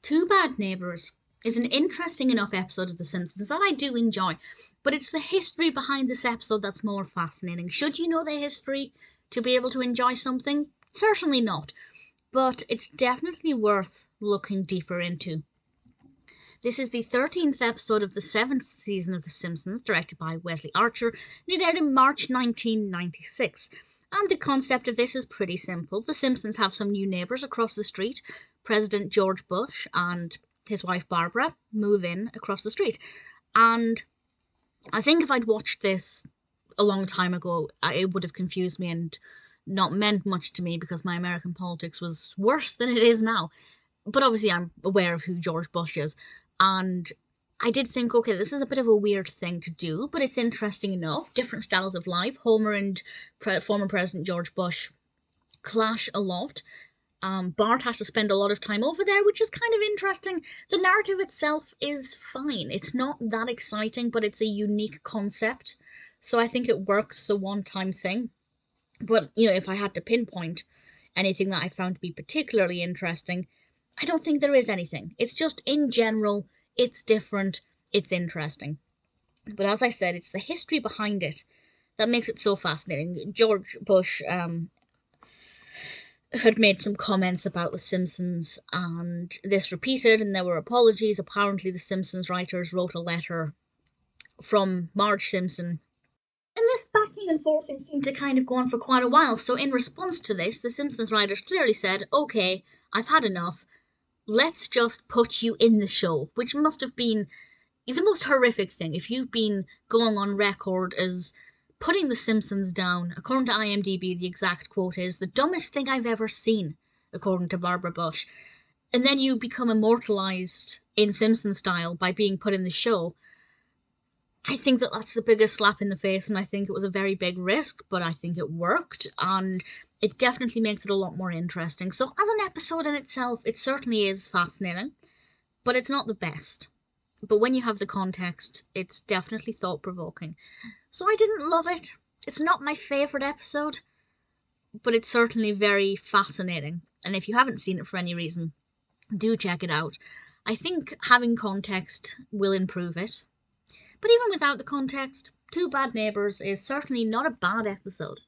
Too Bad Neighbours is an interesting enough episode of The Simpsons that I do enjoy, but it's the history behind this episode that's more fascinating. Should you know the history to be able to enjoy something? Certainly not, but it's definitely worth looking deeper into. This is the 13th episode of the 7th season of The Simpsons, directed by Wes Archer, and it aired in March 1996. And the concept of this is pretty simple. The Simpsons have some new neighbours across the street. President George Bush and his wife Barbara move in across the street. And I think if I'd watched this a long time ago, it would have confused me and not meant much to me because my American politics was worse than it is now. But obviously I'm aware of who George Bush is. And I did think, okay, this is a bit of a weird thing to do, but it's interesting enough. Different styles of life. Homer and former President George Bush clash a lot. Bart has to spend a lot of time over there, which is kind of interesting. The narrative itself is fine. It's not that exciting, but it's a unique concept. So I think it works as a one-time thing. But, if I had to pinpoint anything that I found to be particularly interesting, I don't think there is anything. It's just, in general, it's different, it's interesting. But as I said, it's the history behind it that makes it so fascinating. George Bush had made some comments about The Simpsons, and this repeated, and there were apologies. Apparently, The Simpsons writers wrote a letter from Marge Simpson. And this backing and forthing seemed to kind of go on for quite a while. So in response to this, The Simpsons writers clearly said, okay, I've had enough. Let's just put you in the show, which must have been the most horrific thing. If you've been going on record as putting The Simpsons down, according to IMDb, the exact quote is, the dumbest thing I've ever seen, according to Barbara Bush. And then you become immortalized in Simpson style by being put in the show. I think that that's the biggest slap in the face, and I think it was a very big risk, but I think it worked, and it definitely makes it a lot more interesting. So as an episode in itself, it certainly is fascinating, but it's not the best. But when you have the context, it's definitely thought-provoking. So I didn't love it. It's not my favourite episode, but it's certainly very fascinating. And if you haven't seen it for any reason, do check it out. I think having context will improve it. But even without the context, Too Bad Neighbours is certainly not a bad episode.